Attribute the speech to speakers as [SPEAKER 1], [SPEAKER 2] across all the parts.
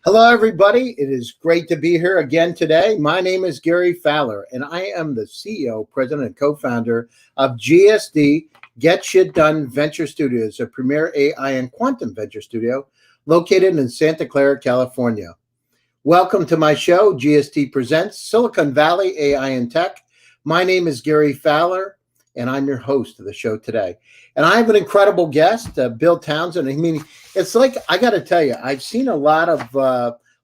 [SPEAKER 1] Hello, everybody. It is great to be here again today. My name is Gary Fowler, and I am the CEO, president, and co-founder of GSD Get Shit Done Venture Studios, a premier AI and quantum venture studio located in Santa Clara, California. Welcome to my show, GSD Presents Silicon Valley AI and Tech. My name is Gary Fowler, and I'm your host of the show today. And I have an incredible guest, Bill Townsend. I mean, it's like, I got to tell you, I've seen a lot of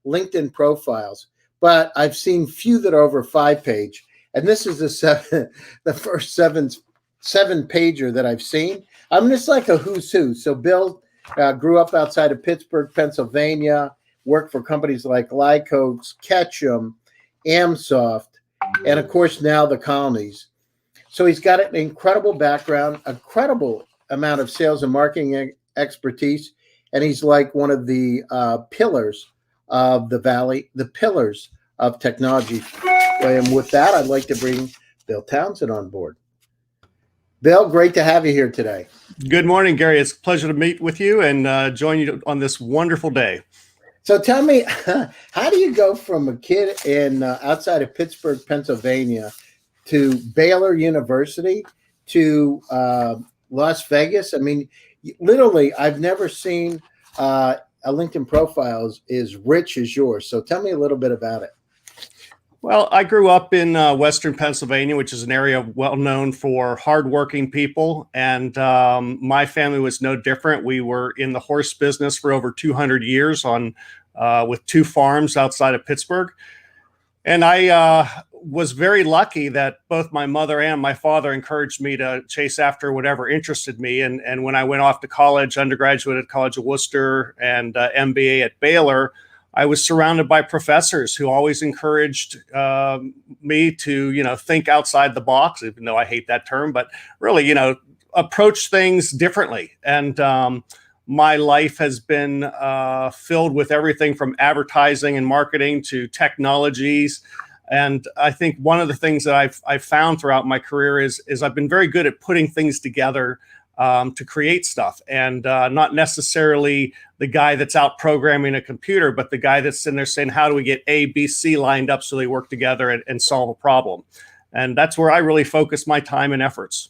[SPEAKER 1] LinkedIn profiles, but I've seen few that are over 5-page. And this is the first seven pager that I've seen. I mean, it's like a who's who. So Bill grew up outside of Pittsburgh, Pennsylvania, worked for companies like Lycos, Ketchum, Amsoft, and of course now the Colonies. So he's got an incredible background, a credible amount of sales and marketing expertise, and he's like one of the pillars of the Valley, the pillars of technology. And with that, I'd like to bring Bill Townsend on board. Bill, great to have you here today.
[SPEAKER 2] Good morning, Gary. It's a pleasure to meet with you and join you on this wonderful day.
[SPEAKER 1] So tell me, how do you go from a kid in outside of Pittsburgh, Pennsylvania, to Baylor University, to Las Vegas? I mean, literally, I've never seen a LinkedIn profile as rich as yours. So tell me a little bit about it.
[SPEAKER 2] Well, I grew up in Western Pennsylvania, which is an area well known for hardworking people. And my family was no different. We were in the horse business for over 200 years with 2 farms outside of Pittsburgh. And I was very lucky that both my mother and my father encouraged me to chase after whatever interested me. And when I went off to college, undergraduate at College of Worcester and MBA at Baylor, I was surrounded by professors who always encouraged me to, think outside the box, even though I hate that term, but really, approach things differently. And my life has been filled with everything from advertising and marketing to technologies. And I think one of the things that I've found throughout my career is I've been very good at putting things together to create stuff, and not necessarily the guy that's out programming a computer, but the guy that's in there saying, how do we get A, B, C lined up so they work together and solve a problem? And that's where I really focus my time and efforts.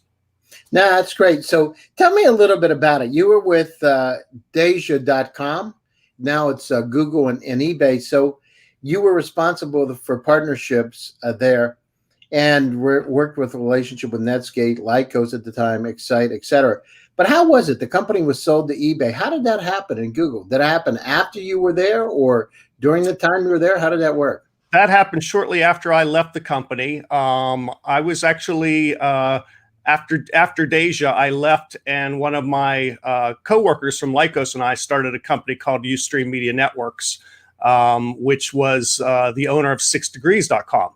[SPEAKER 1] No, that's great. So tell me a little bit about it. You were with Deja.com. Now it's Google and eBay. So you were responsible for partnerships there, and worked with a relationship with Netscape, Lycos at the time, Excite, et cetera. But how was it? The company was sold to eBay. How did that happen in Google? Did it happen after you were there or during the time you were there? How did that work?
[SPEAKER 2] That happened shortly after I left the company. I was actually... After Deja, I left, and one of my coworkers from Lycos and I started a company called Ustream Media Networks, which was the owner of 6degrees.com,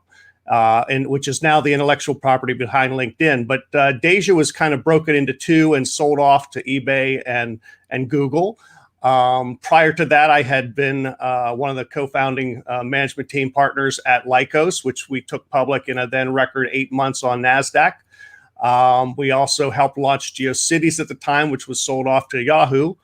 [SPEAKER 2] and which is now the intellectual property behind LinkedIn. But Deja was kind of broken into 2 and sold off to eBay and Google. Prior to that, I had been one of the co-founding management team partners at Lycos, which we took public in a then record 8 months on NASDAQ. We also helped launch GeoCities at the time, which was sold off to Yahoo.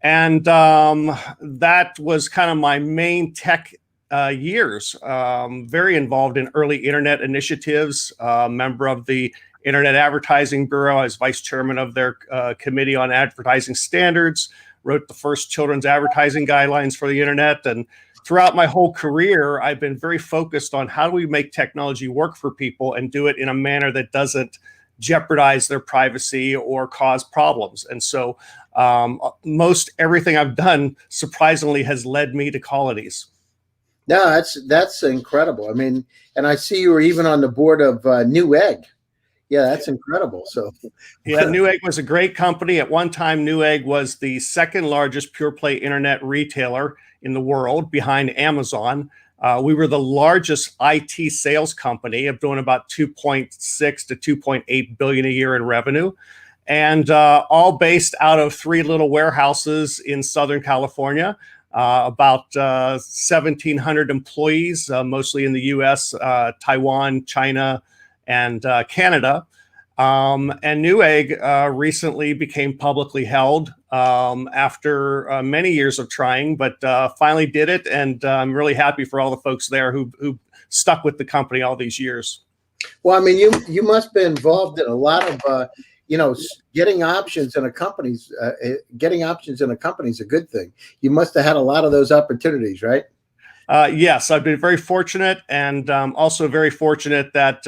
[SPEAKER 2] And that was kind of my main tech years. Very involved in early internet initiatives, member of the Internet Advertising Bureau. I was vice chairman of their committee on advertising standards, wrote the first children's advertising guidelines for the internet. And throughout my whole career, I've been very focused on how do we make technology work for people and do it in a manner that doesn't jeopardize their privacy or cause problems. And so most everything I've done, surprisingly, has led me to Colonies.
[SPEAKER 1] No, that's incredible. I mean, and I see you were even on the board of Newegg. Yeah, that's incredible. So
[SPEAKER 2] yeah, Newegg was a great company. At one time, Newegg was the second largest pure play internet retailer in the world behind Amazon. We were the largest IT sales company of doing about 2.6 to 2.8 billion a year in revenue, and all based out of 3 little warehouses in Southern California. About 1,700 employees, mostly in the U.S., Taiwan, China, and Canada. And Newegg recently became publicly held after many years of trying, but finally did it. And I'm really happy for all the folks there who stuck with the company all these years.
[SPEAKER 1] Well, I mean, you must be involved in a lot of, getting options in a company's a good thing. You must have had a lot of those opportunities, right?
[SPEAKER 2] Yes, I've been very fortunate, and also very fortunate that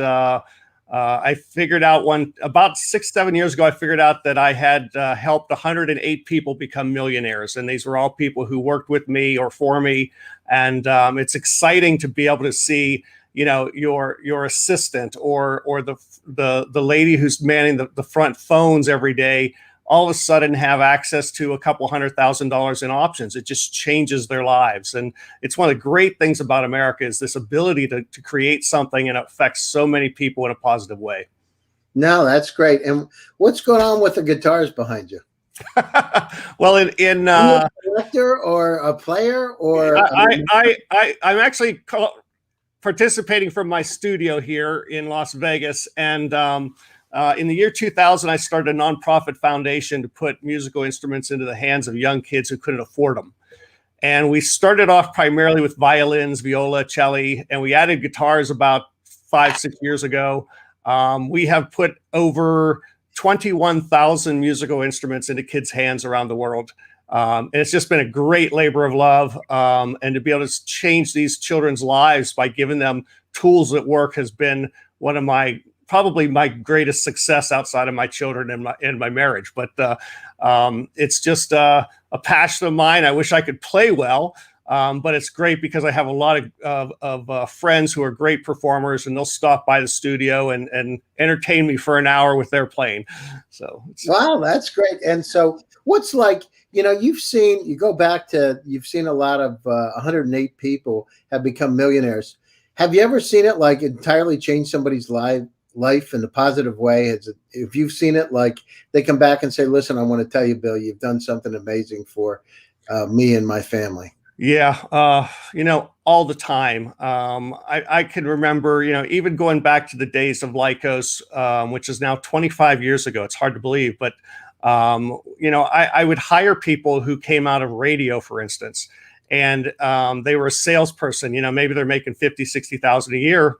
[SPEAKER 2] I figured out about 6-7 years ago, I figured out that I had helped 108 people become millionaires. And these were all people who worked with me or for me. And it's exciting to be able to see, your assistant or the lady who's manning the front phones every day, all of a sudden have access to a couple $100,000 in options. It just changes their lives. And it's one of the great things about America is this ability to create something and it affects so many people in a positive way.
[SPEAKER 1] No, that's great. And what's going on with the guitars behind you?
[SPEAKER 2] Well,
[SPEAKER 1] Are you a collector or a player, or
[SPEAKER 2] I'm actually participating from my studio here in Las Vegas. And in the year 2000, I started a nonprofit foundation to put musical instruments into the hands of young kids who couldn't afford them. And we started off primarily with violins, viola, cello, and we added guitars about 5-6 years ago. We have put over 21,000 musical instruments into kids' hands around the world. And it's just been a great labor of love. And to be able to change these children's lives by giving them tools that work has been one of probably my greatest success outside of my children and my marriage. But it's just a passion of mine. I wish I could play well, but it's great because I have a lot of friends who are great performers, and they'll stop by the studio and entertain me for an hour with their playing. So
[SPEAKER 1] wow, that's great. And so what's you've seen a lot of 108 people have become millionaires. Have you ever seen it entirely change somebody's life in a positive way? If you've seen it, they come back and say, listen, I want to tell you, Bill, you've done something amazing for me and my family.
[SPEAKER 2] Yeah. All the time. I can remember, even going back to the days of Lycos, which is now 25 years ago. It's hard to believe, but I would hire people who came out of radio, for instance, and they were a salesperson, maybe they're making 50, 60,000 a year.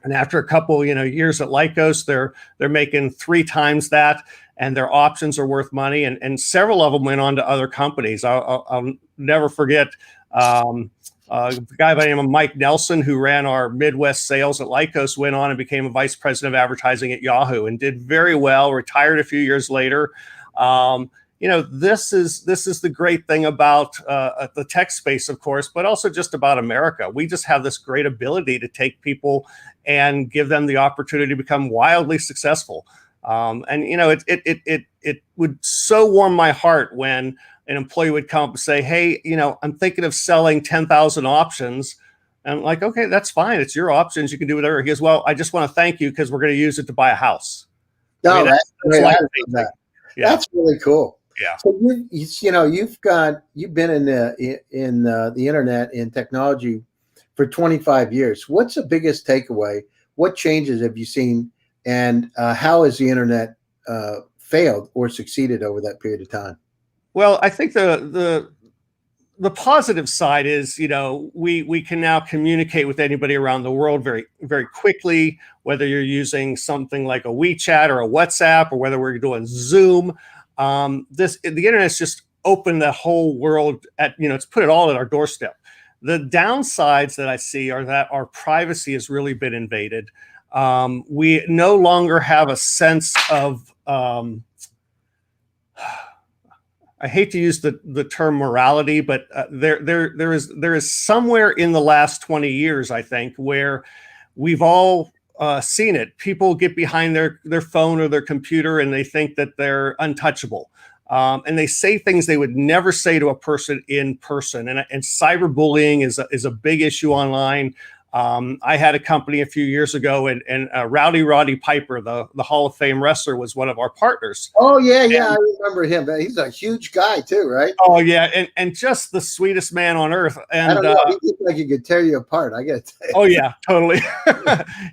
[SPEAKER 2] And after a couple, years at Lycos, they're making 3 times that, and their options are worth money. And several of them went on to other companies. I'll never forget a guy by the name of Mike Nelson, who ran our Midwest sales at Lycos, went on and became a vice president of advertising at Yahoo and did very well, retired a few years later. This is the great thing about the tech space, of course, but also just about America. We just have this great ability to take people and give them the opportunity to become wildly successful. It would so warm my heart when an employee would come up and say, hey, I'm thinking of selling 10,000 options. And I'm like, okay, that's fine. It's your options. You can do whatever. He goes, well, I just want to thank you because we're going to use it to buy a house.
[SPEAKER 1] No, that's
[SPEAKER 2] Yeah.
[SPEAKER 1] That's really cool.
[SPEAKER 2] Yeah.
[SPEAKER 1] So you've been in the internet and technology for 25 years. What's the biggest takeaway? What changes have you seen, and how has the internet failed or succeeded over that period of time?
[SPEAKER 2] Well, I think the positive side is, we can now communicate with anybody around the world very, very quickly, whether you're using something like a WeChat or a WhatsApp, or whether we're doing Zoom. The internet's just opened the whole world it's put it all at our doorstep. The downsides that I see are that our privacy has really been invaded. We no longer have a sense of, I hate to use the term morality, but there is somewhere in the last 20 years, I think, where we've all seen it. People get behind their phone or their computer and they think that they're untouchable. And they say things they would never say to a person in person. And cyberbullying is a big issue online. I had a company a few years ago, and Rowdy Roddy Piper, the Hall of Fame wrestler, was one of our partners.
[SPEAKER 1] Oh yeah, I remember him. He's a huge guy too, right?
[SPEAKER 2] Oh yeah, and just the sweetest man on earth. And
[SPEAKER 1] I don't know, he looked like he could tear you apart. I gotta tell you.
[SPEAKER 2] Oh yeah, totally.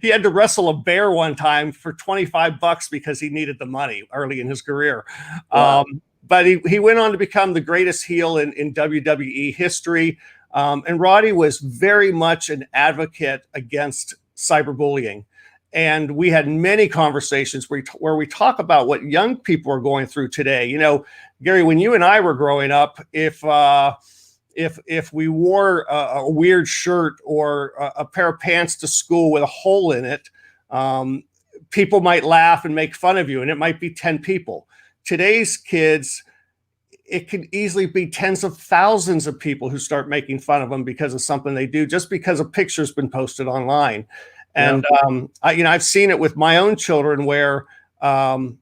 [SPEAKER 2] He had to wrestle a bear one time for $25 because he needed the money early in his career.
[SPEAKER 1] Wow.
[SPEAKER 2] But he went on to become the greatest heel in WWE history. And Roddy was very much an advocate against cyberbullying. And we had many conversations where we talk about what young people are going through today. You know, Gary, when you and I were growing up, if we wore a weird shirt or a pair of pants to school with a hole in it, people might laugh and make fun of you, and it might be 10 people. Today's kids, it could easily be tens of thousands of people who start making fun of them because of something they do, just because a picture's been posted online. And I've seen it with my own children where one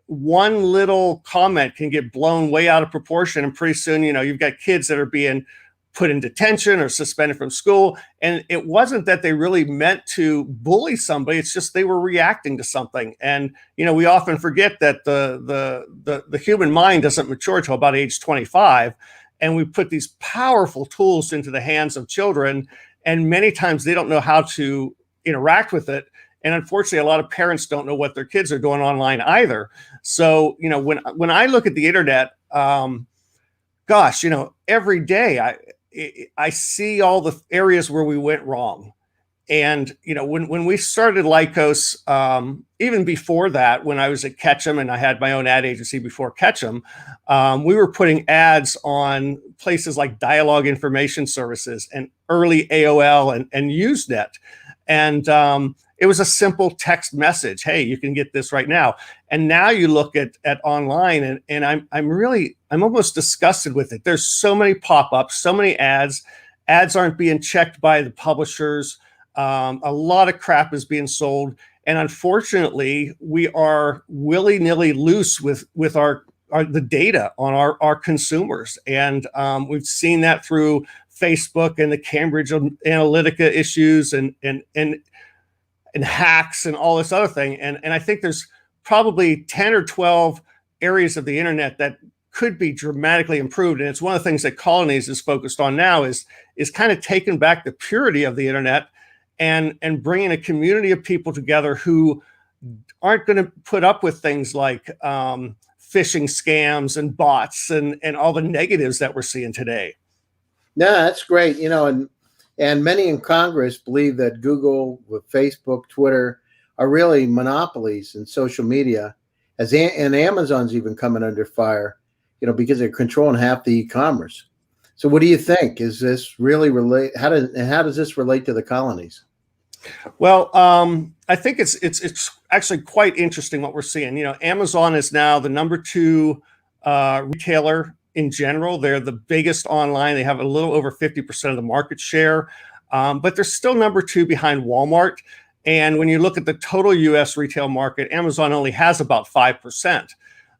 [SPEAKER 2] little comment can get blown way out of proportion, and pretty soon, you've got kids that are being put in detention or suspended from school. And it wasn't that they really meant to bully somebody. It's just they were reacting to something. And, we often forget that the human mind doesn't mature till about age 25. And we put these powerful tools into the hands of children. And many times they don't know how to interact with it. And unfortunately, a lot of parents don't know what their kids are doing online either. So, when I look at the internet, every day I see all the areas where we went wrong. And, when we started Lycos, even before that, when I was at Ketchum and I had my own ad agency before Ketchum, we were putting ads on places like Dialogue Information Services and early AOL and Usenet. And it was a simple text message. Hey, you can get this right now. And now you look at online, and I'm almost disgusted with it. There's so many pop-ups, so many ads. Ads aren't being checked by the publishers. A lot of crap is being sold. And unfortunately, we are willy-nilly loose with the data on our consumers. And we've seen that through Facebook and the Cambridge Analytica issues and hacks and all this other thing. And I think there's probably 10 or 12 areas of the internet that could be dramatically improved. And it's one of the things that Colonies is focused on now is kind of taking back the purity of the internet and bringing a community of people together who aren't going to put up with things like phishing scams and bots and all the negatives that we're seeing today.
[SPEAKER 1] No, that's great. And many in Congress believe that Google, with Facebook, Twitter, are really monopolies in social media, and Amazon's even coming under fire, because they're controlling half the e-commerce. So, what do you think? Is this really relate? How does this relate to the Colonies?
[SPEAKER 2] Well, I think it's actually quite interesting what we're seeing. Amazon is now the number 2 retailer in general. They're the biggest online. They have a little over 50% of the market share, but they're still number 2 behind Walmart. And when you look at the total U.S. retail market, Amazon only has about 5%.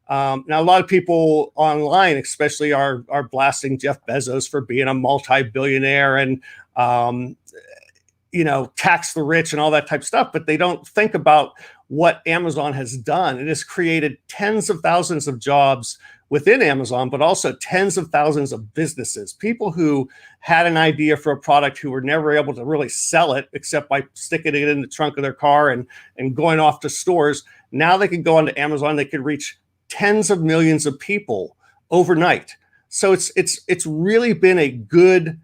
[SPEAKER 2] Now, a lot of people online, especially, are blasting Jeff Bezos for being a multi-billionaire and, tax the rich and all that type of stuff. But they don't think about what Amazon has done. It has created tens of thousands of jobs within Amazon, but also tens of thousands of businesses, people who had an idea for a product who were never able to really sell it except by sticking it in the trunk of their car and going off to stores. Now they can go onto Amazon. They can reach tens of millions of people overnight. So it's really been a good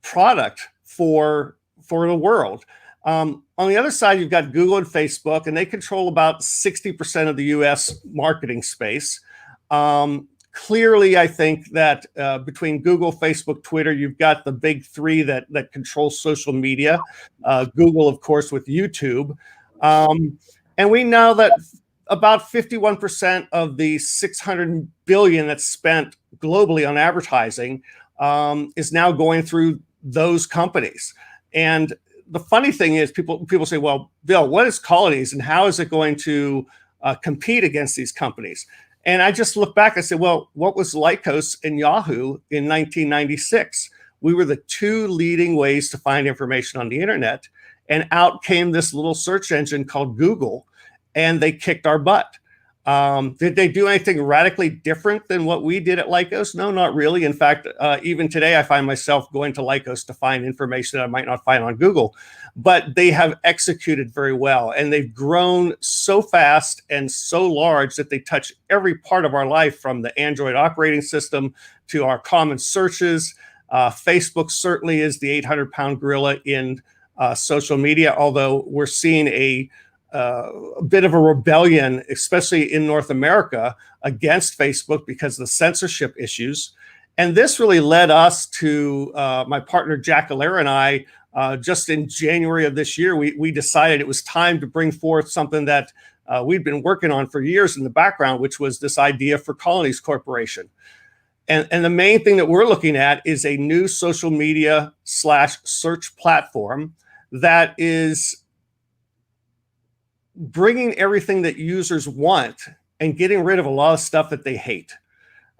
[SPEAKER 2] product for the world. On the other side, you've got Google and Facebook, and they control about 60% of the U.S. marketing space. Clearly, I think that between Google, Facebook, Twitter, you've got the big 3 that control social media. Google, of course, with YouTube. And we know that about 51% of the $600 billion that's spent globally on advertising is now going through those companies. And the funny thing is, people say, well, Bill, what is Colonies and how is it going to compete against these companies? And I just look back and say, well, what was Lycos and Yahoo in 1996? We were the two leading ways to find information on the internet. And out came this little search engine called Google, and they kicked our butt. Did they do anything radically different than what we did at Lycos? No, not really. In fact, even today, I find myself going to Lycos to find information that I might not find on Google. But they have executed very well, and they've grown so fast and so large that they touch every part of our life, from the Android operating system to our common searches. Facebook certainly is the 800-pound gorilla in social media, although we're seeing a bit of a rebellion, especially in North America, against Facebook because of the censorship issues. And this really led us to my partner Jack Allaire and I. Just in January of this year, we decided it was time to bring forth something that we'd been working on for years in the background, which was this idea for Colonies Corporation. And the main thing that we're looking at is a new social media / search platform that is bringing everything that users want and getting rid of a lot of stuff that they hate.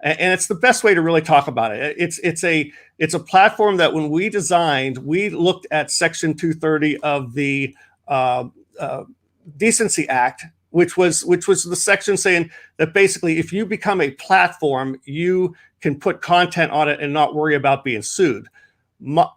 [SPEAKER 2] And it's the best way to really talk about it. It's a platform that when we designed, we looked at Section 230 of the Decency Act, which was the section saying that basically if you become a platform, you can put content on it and not worry about being sued.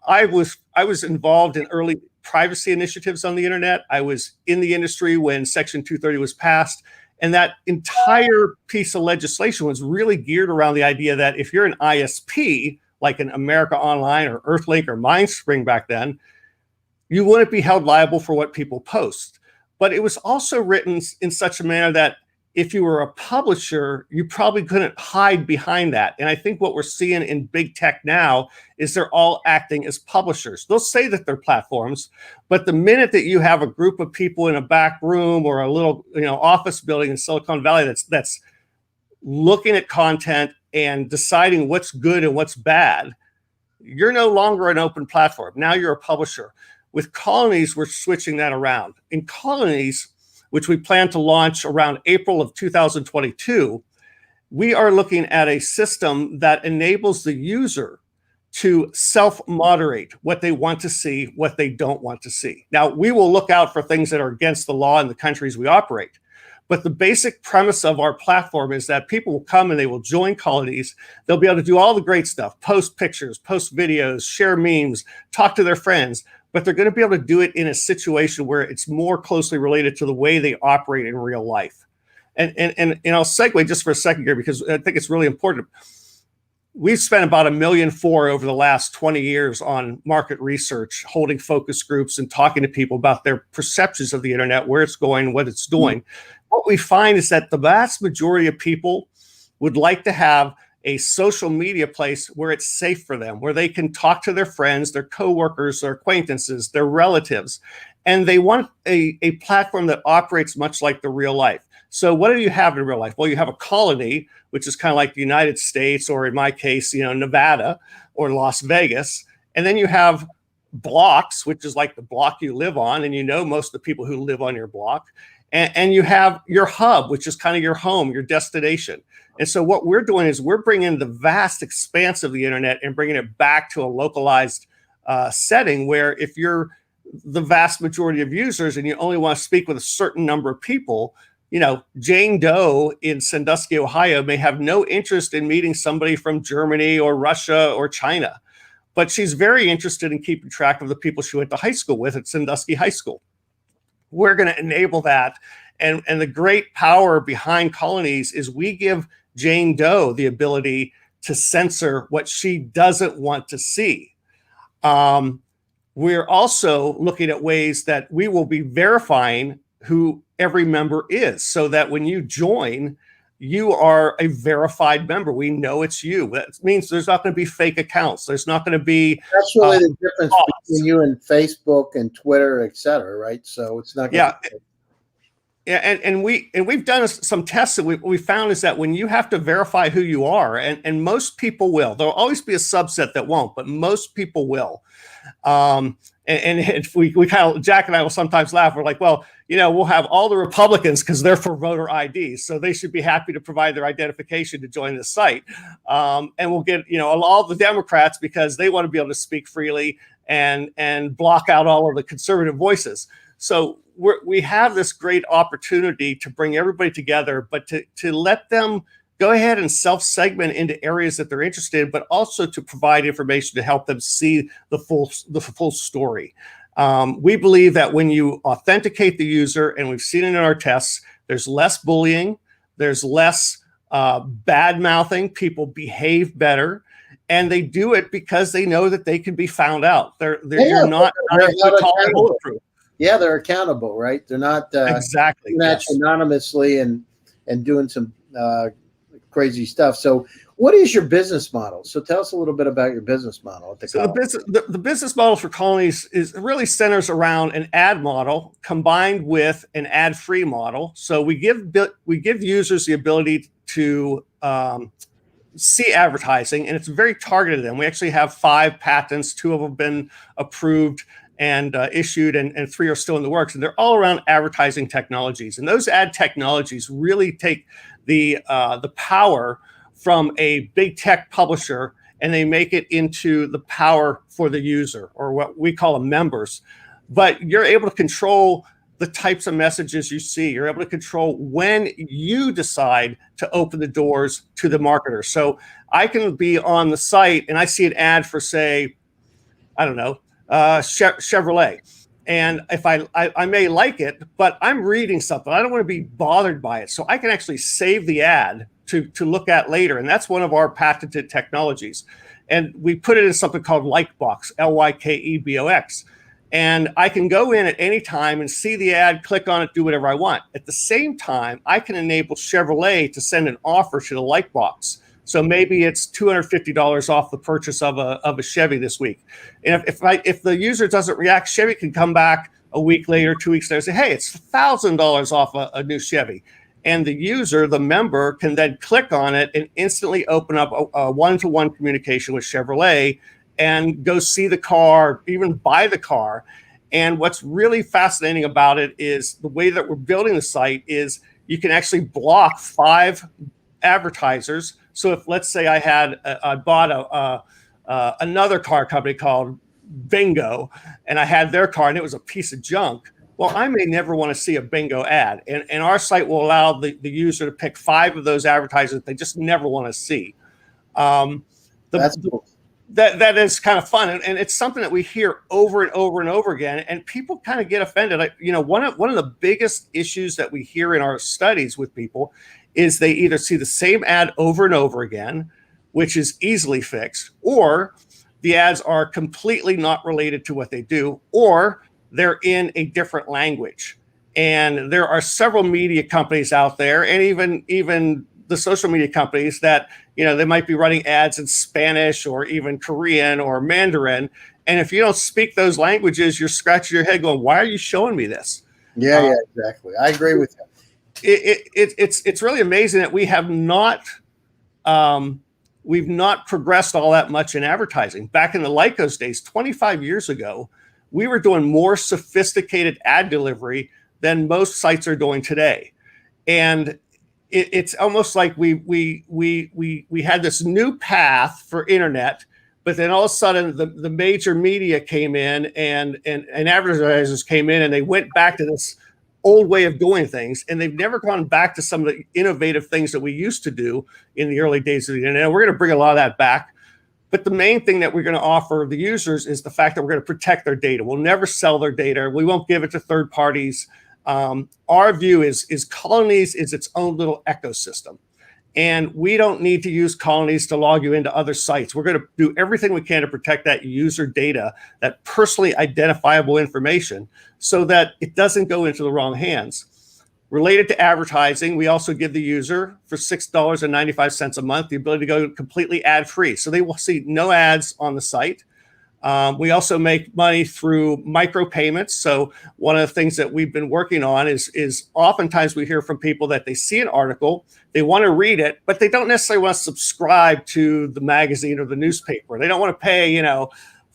[SPEAKER 2] I was involved in early privacy initiatives on the internet. I was in the industry when Section 230 was passed. And that entire piece of legislation was really geared around the idea that if you're an ISP, like an America Online or Earthlink or Mindspring back then, you wouldn't be held liable for what people post. But it was also written in such a manner that if you were a publisher, you probably couldn't hide behind that. And I think what we're seeing in big tech now is they're all acting as publishers. They'll say that they're platforms, but the minute that you have a group of people in a back room or a little, office building in Silicon Valley that's looking at content and deciding what's good and what's bad, you're no longer an open platform. Now you're a publisher. With Colonies, we're switching that around. In Colonies, which we plan to launch around April of 2022, we are looking at a system that enables the user to self-moderate what they want to see, what they don't want to see. Now, we will look out for things that are against the law in the countries we operate. But the basic premise of our platform is that people will come and they will join Colonies. They'll be able to do all the great stuff, post pictures, post videos, share memes, talk to their friends, but they're going to be able to do it in a situation where it's more closely related to the way they operate in real life. And I'll segue just for a second here because I think it's really important. We've spent about $1.4 million over the last 20 years on market research, holding focus groups and talking to people about their perceptions of the internet, where it's going, what it's doing. Mm-hmm. What we find is that the vast majority of people would like to have a social media place where it's safe for them, where they can talk to their friends, their coworkers, their acquaintances, their relatives, and they want a platform that operates much like the real life. So what do you have in real life? Well, you have a colony, which is kind of like the United States, or in my case, Nevada or Las Vegas. And then you have blocks, which is like the block you live on, and most of the people who live on your block. And you have your hub, which is kind of your home, your destination. And so what we're doing is we're bringing the vast expanse of the internet and bringing it back to a localized setting where if you're the vast majority of users and you only want to speak with a certain number of people, Jane Doe in Sandusky, Ohio may have no interest in meeting somebody from Germany or Russia or China, but she's very interested in keeping track of the people she went to high school with at Sandusky High School. We're going to enable that. And the great power behind Colonies is we give Jane Doe the ability to censor what she doesn't want to see. We're also looking at ways that we will be verifying who every member is, so that when you join, you are a verified member. We know it's you. That means there's not going to be fake accounts. There's not going to be.
[SPEAKER 1] That's really the difference between you and Facebook and Twitter, et cetera, right? So it's not.
[SPEAKER 2] Yeah. Yeah, and we've done some tests that we found is that when you have to verify who you are, and most people will, there'll always be a subset that won't, but most people will. And if we kind of, Jack and I will sometimes laugh. We're like, well, we'll have all the Republicans because they're for voter ID, so they should be happy to provide their identification to join the site. And we'll get, all the Democrats because they want to be able to speak freely and block out all of the conservative voices. So we have this great opportunity to bring everybody together, but to let them go ahead and self-segment into areas that they're interested in, but also to provide information to help them see the full story. We believe that when you authenticate the user, and we've seen it in our tests, there's less bullying, there's less bad mouthing, people behave better, and they do it because they know that they can be found out. You're not bulletproof.
[SPEAKER 1] Yeah, they're accountable, right? They're not
[SPEAKER 2] exactly
[SPEAKER 1] anonymously and doing some crazy stuff. So what is your business model? So tell us a little bit about your business model.
[SPEAKER 2] The business model for Colonies really centers around an ad model combined with an ad-free model. So we give users the ability to see advertising, and it's very targeted. And we actually have 5 patents. 2 of them have been approved and issued, and 3 are still in the works. And they're all around advertising technologies. And those ad technologies really take the power from a big tech publisher, and they make it into the power for the user, or what we call them members. But you're able to control the types of messages you see. You're able to control when you decide to open the doors to the marketer. So I can be on the site and I see an ad for, say, I don't know, Chevrolet. And if I may like it, but I'm reading something, I don't want to be bothered by it. So I can actually save the ad to look at later. And that's one of our patented technologies. And we put it in something called Likebox, Lykebox. And I can go in at any time and see the ad, click on it, do whatever I want. At the same time, I can enable Chevrolet to send an offer to the Likebox. So maybe it's $250 off the purchase of a Chevy this week. And if the user doesn't react, Chevy can come back a week later, 2 weeks later, and say, hey, it's $1,000 off a new Chevy. And the user, the member, can then click on it and instantly open up a one-to-one communication with Chevrolet and go see the car, even buy the car. And what's really fascinating about it is the way that we're building the site is you can actually block 5 advertisers. So if, let's say, I bought another car company called Bingo, and I had their car and it was a piece of junk, well, I may never want to see a Bingo ad. And our site will allow the user to pick 5 of those advertisers that they just never want to see.
[SPEAKER 1] That's cool.
[SPEAKER 2] That is kind of fun. And it's something that we hear over and over and over again. And people kind of get offended. One of the biggest issues that we hear in our studies with people is they either see the same ad over and over again, which is easily fixed, or the ads are completely not related to what they do, or they're in a different language. And there are several media companies out there, and even the social media companies that, they might be running ads in Spanish or even Korean or Mandarin. And if you don't speak those languages, you're scratching your head going, why are you showing me this?
[SPEAKER 1] Yeah, exactly. I agree with you.
[SPEAKER 2] It's really amazing that we have not we've not progressed all that much in advertising. Back in the Lycos days, 25 years ago, we were doing more sophisticated ad delivery than most sites are doing today. And it's almost like we had this new path for internet, but then all of a sudden the major media came in and advertisers came in, and they went back to this old way of doing things, and they've never gone back to some of the innovative things that we used to do in the early days of the internet. We're going to bring a lot of that back. But the main thing that we're going to offer the users is the fact that we're going to protect their data. We'll never sell their data. We won't give it to third parties. Our view is Colonies is its own little ecosystem. And we don't need to use Colonies to log you into other sites. We're going to do everything we can to protect that user data, that personally identifiable information, so that it doesn't go into the wrong hands. Related to advertising, we also give the user, for $6.95 a month, the ability to go completely ad-free. So they will see no ads on the site. We also make money through micropayments. So one of the things that we've been working on is oftentimes we hear from people that they see an article, they want to read it, but they don't necessarily want to subscribe to the magazine or the newspaper. They don't want to pay,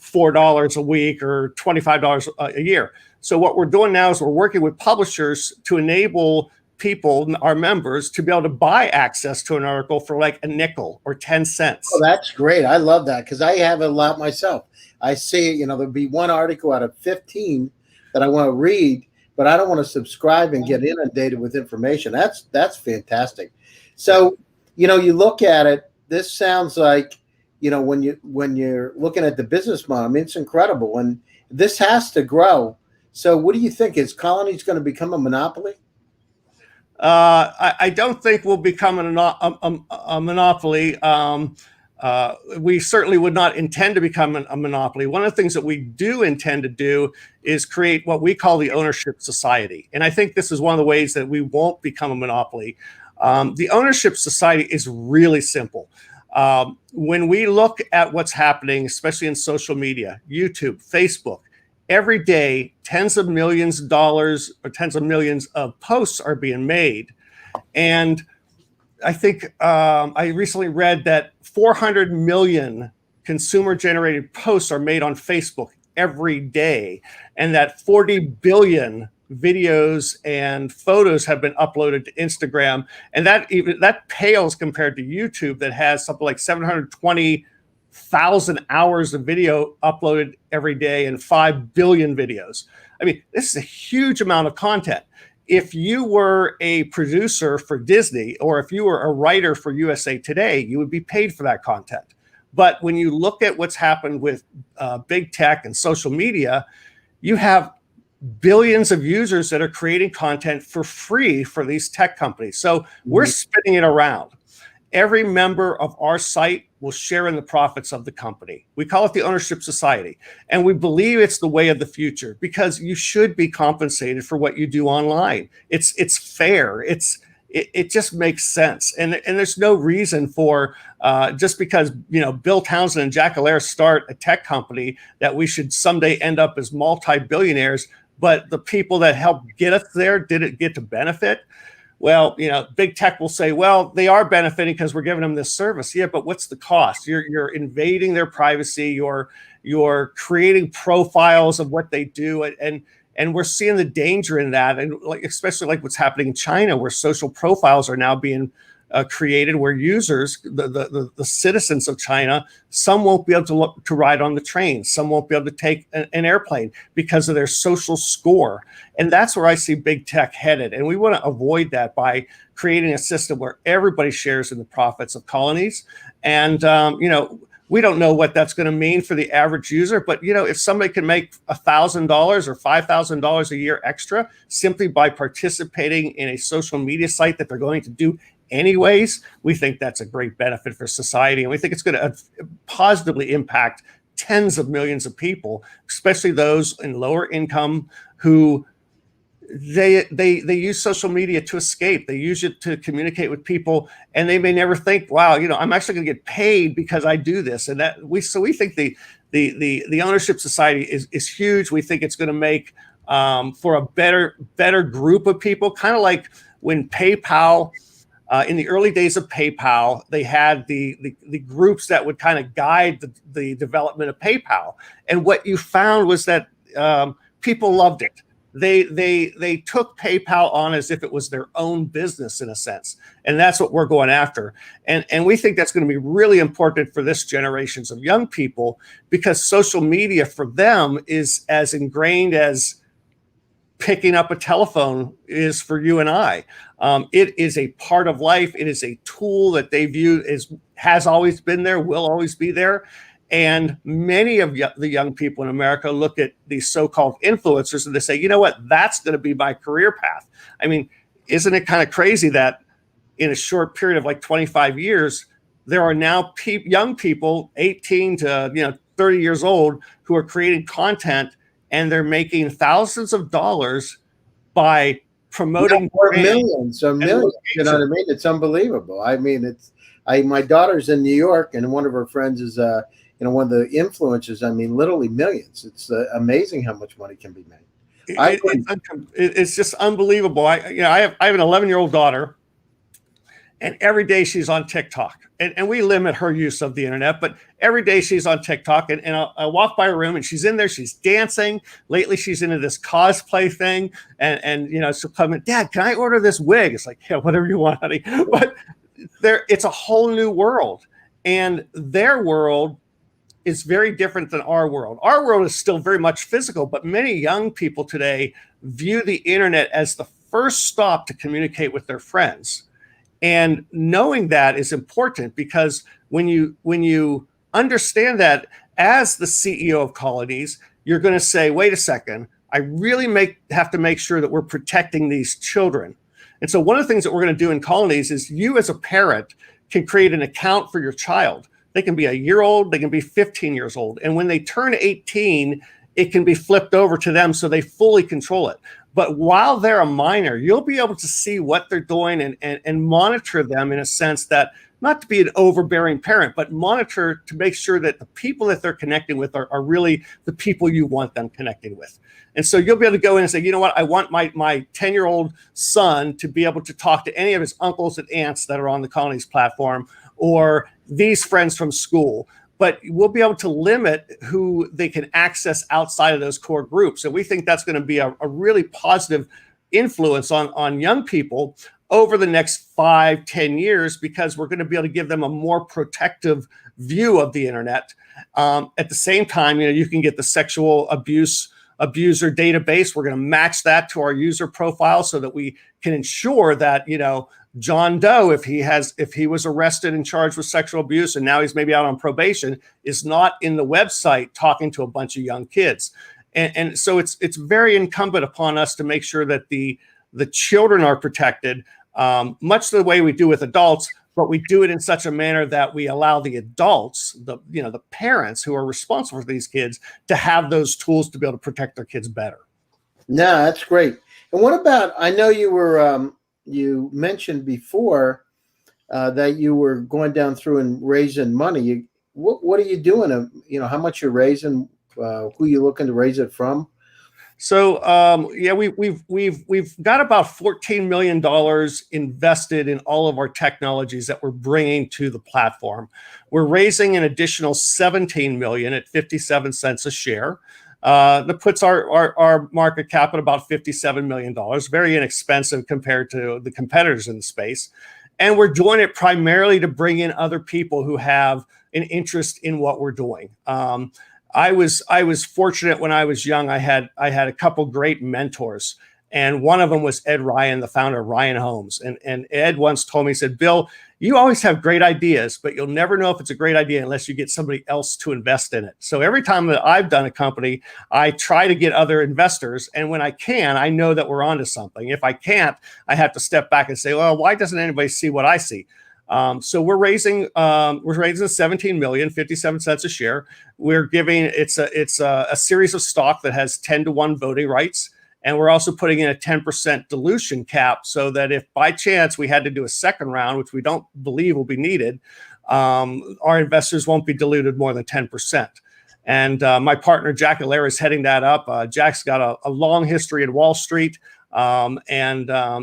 [SPEAKER 2] $4 a week or $25 a year. So what we're doing now is we're working with publishers to enable people, our members, to be able to buy access to an article for like a nickel or 10 cents.
[SPEAKER 1] Oh, that's great. I love that because I have a lot myself. I see, you know, there'll be one article out of 15 that I want to read, but I don't want to subscribe and get inundated with information. That's fantastic. So, you know, you look at it, this sounds like, you know, when you're looking at the business model, I mean, it's incredible, and this has to grow. So what do you think? Is Colonies going to become a monopoly?
[SPEAKER 2] I don't think we'll become a monopoly. We certainly would not intend to become a monopoly. One of the things that we do intend to do is create what we call the ownership society. And I think this is one of the ways that we won't become a monopoly. The ownership society is really simple. When we look at what's happening, especially in social media, YouTube, Facebook, every day, tens of millions of dollars or tens of millions of posts are being made. And I think I recently read that 400 million consumer-generated posts are made on Facebook every day, and that 40 billion videos and photos have been uploaded to Instagram, and that pales compared to YouTube that has something like 720,000 hours of video uploaded every day and 5 billion videos. I mean, this is a huge amount of content. If you were a producer for Disney or if you were a writer for USA Today, you would be paid for that content. But when you look at what's happened with big tech and social media, you have billions of users that are creating content for free for these tech companies. So we're spinning it around. Every member of our site will share in the profits of the company. We call it the ownership society. And we believe it's the way of the future because you should be compensated for what you do online. It's fair. It just makes sense. And there's no reason for just because, you know, Bill Townsend and Jack Allaire start a tech company that we should someday end up as multi-billionaires, but the people that helped get us there didn't get to benefit. Well, you know, big tech will say, well, they are benefiting because we're giving them this service. Yeah, but what's the cost? You're invading their privacy. You're creating profiles of what they do, and we're seeing the danger in that, and like especially like what's happening in China, where social profiles are now being created, where users, the citizens of China, some won't be able to ride on the train, some won't be able to take an airplane because of their social score. And that's where I see big tech headed. And we want to avoid that by creating a system where everybody shares in the profits of Colonies. And, you know, we don't know what that's going to mean for the average user, but, you know, if somebody can make $1,000 or $5,000 a year extra simply by participating in a social media site that they're going to do anyways, we think that's a great benefit for society. And we think it's going to positively impact tens of millions of people, especially those in lower income who they use social media to escape. They use it to communicate with people, and they may never think, wow, you know, I'm actually going to get paid because I do this. And that we think the ownership society is huge. We think it's going to make for a better group of people, kind of like when PayPal, in the early days of PayPal, they had the groups that would kind of guide the development of PayPal. And what you found was that people loved it. They took PayPal on as if it was their own business in a sense. And that's what we're going after. And we think that's going to be really important for this generations of young people, because social media for them is as ingrained as picking up a telephone is for you and I. It is a part of life. It is a tool that they view has always been there, will always be there. And many of the young people in America look at these so-called influencers and they say, you know what, that's going to be my career path. I mean, isn't it kind of crazy that in a short period of like 25 years, there are now young people, 18 to 30 years old, who are creating content, and they're making thousands of dollars by promoting
[SPEAKER 1] millions. You know what I mean? It's unbelievable. I mean, my daughter's in New York, and one of her friends is one of the influencers. I mean, literally millions. It's amazing how much money can be made.
[SPEAKER 2] It's just unbelievable. I have an 11-year-old daughter, And every day she's on TikTok. And we limit her use of the internet, but every day she's on TikTok. And I'll walk by her room and she's in there, she's dancing. Lately, she's into this cosplay thing. And she'll come in, Dad, can I order this wig? It's like, yeah, whatever you want, honey. But it's a whole new world. And their world is very different than our world. Our world is still very much physical, but many young people today view the internet as the first stop to communicate with their friends. And knowing that is important, because when you understand that as the CEO of Colonies, you're going to say, wait a second, I really have to make sure that we're protecting these children. And so one of the things that we're going to do in Colonies is you as a parent can create an account for your child. They can be a year old, they can be 15 years old. And when they turn 18, it can be flipped over to them so they fully control it. But while they're a minor, you'll be able to see what they're doing and monitor them in a sense that, not to be an overbearing parent, but monitor to make sure that the people that they're connecting with are really the people you want them connecting with. And so you'll be able to go in and say, you know what, I want my 10-year-old son to be able to talk to any of his uncles and aunts that are on the Colonies platform, or these friends from school. But we'll be able to limit who they can access outside of those core groups. And we think that's going to be a really positive influence on young people over the next 5-10 years, because we're going to be able to give them a more protective view of the internet. At the same time, you can get the sexual abuser database. We're going to match that to our user profile so that we can ensure that, John Doe, if he was arrested and charged with sexual abuse and now he's maybe out on probation, is not in the website talking to a bunch of young kids. And so it's very incumbent upon us to make sure that the children are protected, much the way we do with adults, but we do it in such a manner that we allow the adults, the parents who are responsible for these kids, to have those tools to be able to protect their kids better.
[SPEAKER 1] No, that's great. And what about, I know you were, you mentioned before that you were going down through and raising money. What are you doing? How much you're raising, who you looking to raise it from?
[SPEAKER 2] So we've got about $14 million invested in all of our technologies that we're bringing to the platform. We're raising an additional $17 million at 57 cents a share. That puts our market cap at about $57 million, very inexpensive compared to the competitors in the space. And we're doing it primarily to bring in other people who have an interest in what we're doing. I was fortunate when I was young. I had a couple great mentors, and one of them was Ed Ryan, the founder of Ryan Homes. And Ed once told me, he said, Bill, you always have great ideas, but you'll never know if it's a great idea unless you get somebody else to invest in it. So every time that I've done a company, I try to get other investors. And when I can, I know that we're onto something. If I can't, I have to step back and say, well, why doesn't anybody see what I see? So we're raising 17 million, 57 cents a share. We're giving it's a series of stock that has 10-to-1 voting rights. And we're also putting in a 10% dilution cap so that if by chance we had to do a second round, which we don't believe will be needed, our investors won't be diluted more than 10%. And my partner, Jack Allaire, is heading that up. Jack's got a long history in Wall Street.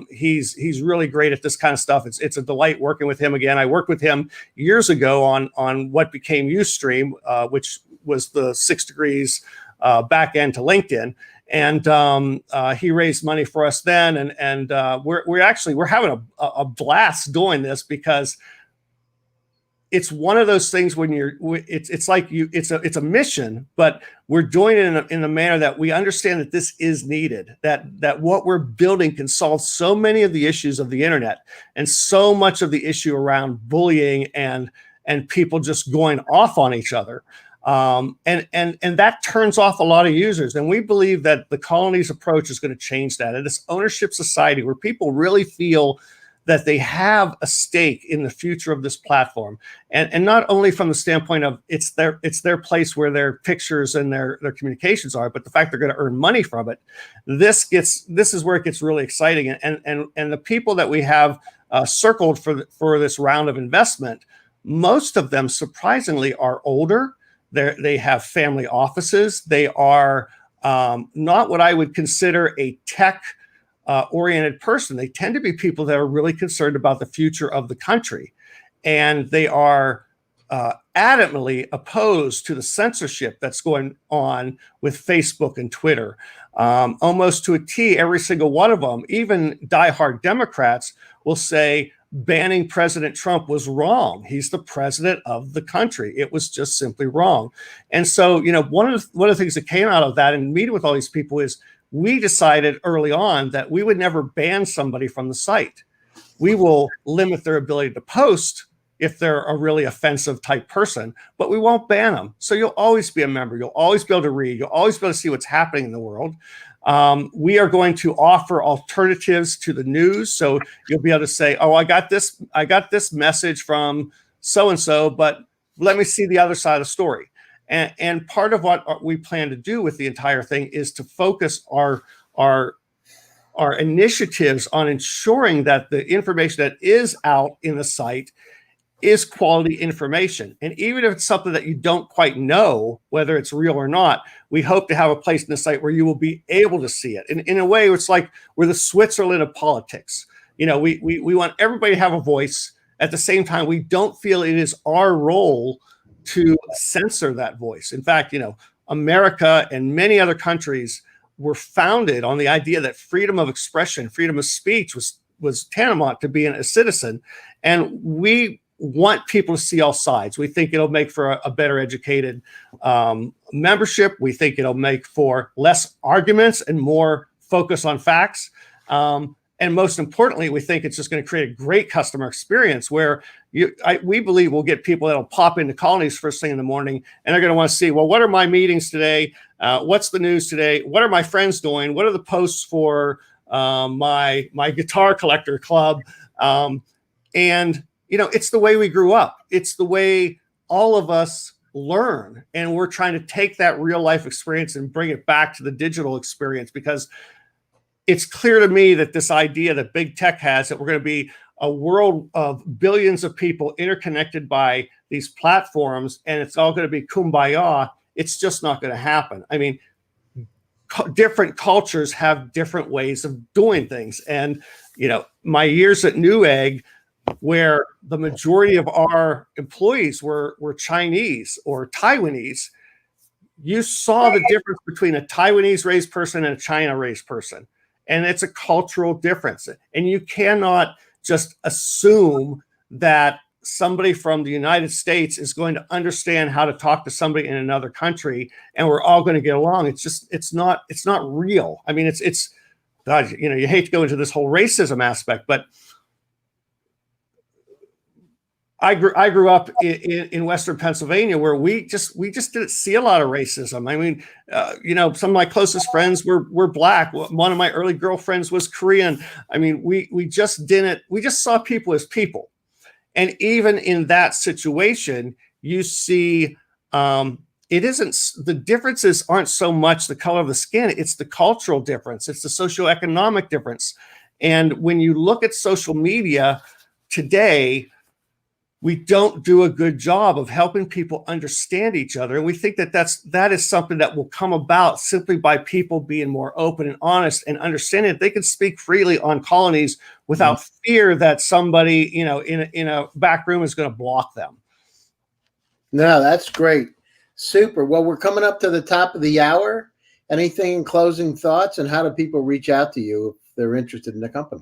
[SPEAKER 2] He's really great at this kind of stuff. It's a delight working with him again. I worked with him years ago on what became Ustream, which was the 6 Degrees back end to LinkedIn. And he raised money for us then. And we're having a blast doing this, because it's one of those things when it's a mission, but we're doing it in a manner that we understand that this is needed, that what we're building can solve so many of the issues of the internet, and so much of the issue around bullying and people just going off on each other. And that turns off a lot of users. And we believe that the Colonies approach is going to change that. And this ownership society where people really feel that they have a stake in the future of this platform. And not only from the standpoint of it's their place where their pictures and their communications are, but the fact they're going to earn money from it. This is where it gets really exciting. And the people that we have circled for this round of investment, most of them surprisingly are older. They have family offices. They are not what I would consider a tech oriented person. They tend to be people that are really concerned about the future of the country. And they are adamantly opposed to the censorship that's going on with Facebook and Twitter. Almost to a T, every single one of them, even diehard Democrats, will say banning President Trump was wrong. He's the president of the country. It was just simply wrong. And so, one of the things that came out of that and meeting with all these people is we decided early on that we would never ban somebody from the site. We will limit their ability to post if they're a really offensive type person, but we won't ban them. So you'll always be a member. You'll always be able to read. You'll always be able to see what's happening in the world. We are going to offer alternatives to the news. So you'll be able to say, oh, I got this message from so-and-so, but let me see the other side of the story. And part of what we plan to do with the entire thing is to focus our initiatives on ensuring that the information that is out in the site is quality information. And even if it's something that you don't quite know whether it's real or not, we hope to have a place in the site where you will be able to see it. And in a way, it's like we're the Switzerland of politics. We want everybody to have a voice. At the same time, we don't feel it is our role to censor that voice. In fact, America and many other countries were founded on the idea that freedom of expression, freedom of speech was tantamount to being a citizen. And we want people to see all sides. We think it'll make for a better educated membership. We think it'll make for less arguments and more focus on facts. And most importantly, we think it's just going to create a great customer experience where we believe we'll get people that'll pop into Colonies first thing in the morning, and they're going to want to see, well, what are my meetings today? What's the news today? What are my friends doing? What are the posts for my guitar collector club? And it's the way we grew up. It's the way all of us learn. And we're trying to take that real life experience and bring it back to the digital experience, because it's clear to me that this idea that big tech has, that we're going to be a world of billions of people interconnected by these platforms and it's all going to be kumbaya, it's just not going to happen. I mean, different cultures have different ways of doing things. And, my years at Newegg, where the majority of our employees were Chinese or Taiwanese, you saw the difference between a Taiwanese raised person and a China raised person. And it's a cultural difference. And you cannot just assume that somebody from the United States is going to understand how to talk to somebody in another country and we're all going to get along. It's not real. I mean, it's God, you hate to go into this whole racism aspect, but I grew up in Western Pennsylvania, where we just didn't see a lot of racism. I mean, some of my closest friends were Black. One of my early girlfriends was Korean. I mean, we just saw people as people. And even in that situation, you see, the differences aren't so much the color of the skin, it's the cultural difference, it's the socioeconomic difference. And when you look at social media today, we don't do a good job of helping people understand each other. And we think that is something that will come about simply by people being more open and honest and understanding that they can speak freely on Colonies without fear that somebody, in a back room is going to block them.
[SPEAKER 1] No, that's great. Super. Well, we're coming up to the top of the hour. Anything in closing thoughts, and how do people reach out to you if they're interested in the company?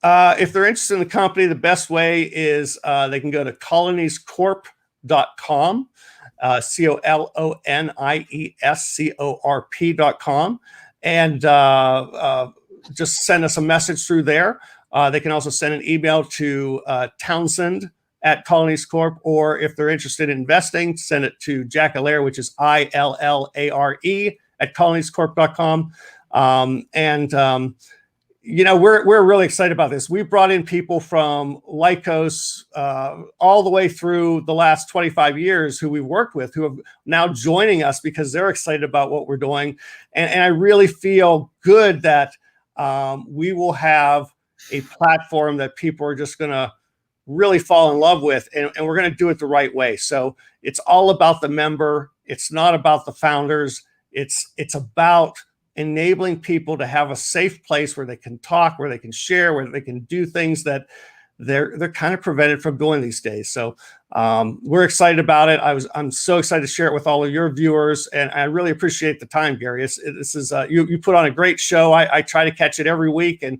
[SPEAKER 2] If they're interested in the company, the best way is they can go to coloniescorp.com, coloniescorp.com, and just send us a message through there. They can also send an email to Townsend at Colonies Corp, or if they're interested in investing, send it to Jack Allaire, which is ILLARE at coloniescorp.com. We're really excited about this. We've brought in people from Lycos all the way through the last 25 years who we've worked with, who have now joining us because they're excited about what we're doing. And I really feel good that we will have a platform that people are just going to really fall in love with, and we're going to do it the right way. So it's all about the member. It's not about the founders. It's about enabling people to have a safe place where they can talk, where they can share, where they can do things that they're kind of prevented from doing these days. So we're excited about it. I'm so excited to share it with all of your viewers, and I really appreciate the time, Gary. This is you put on a great show. I try to catch it every week and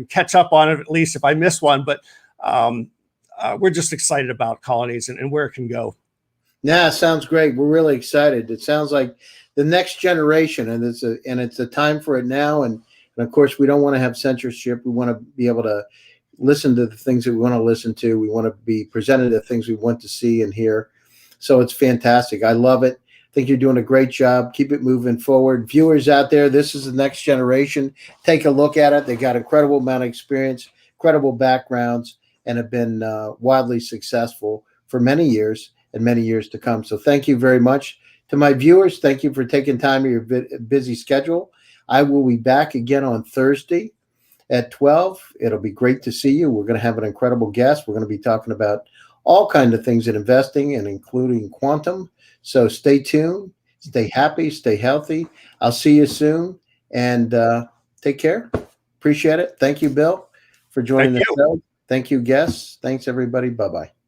[SPEAKER 2] catch up on it at least if I miss one. But we're just excited about Colonies and where it can go.
[SPEAKER 1] Yeah, sounds great. We're really excited. It sounds like the next generation, and it's a time for it now. And of course, we don't want to have censorship. We want to be able to listen to the things that we want to listen to. We want to be presented the things we want to see and hear. So it's fantastic. I love it. I think you're doing a great job. Keep it moving forward. Viewers out there, this is the next generation. Take a look at it. They got incredible amount of experience, incredible backgrounds, and have been wildly successful for many years and many years to come. So thank you very much. To my viewers, thank you for taking time of your busy schedule. I will be back again on Thursday at 12. It'll be great to see you. We're going to have an incredible guest. We're going to be talking about all kinds of things in investing and including quantum. So stay tuned, stay happy, stay healthy. I'll see you soon, and take care. Appreciate it. Thank you, Bill, for joining the show. Thank you, guests. Thanks, everybody. Bye-bye.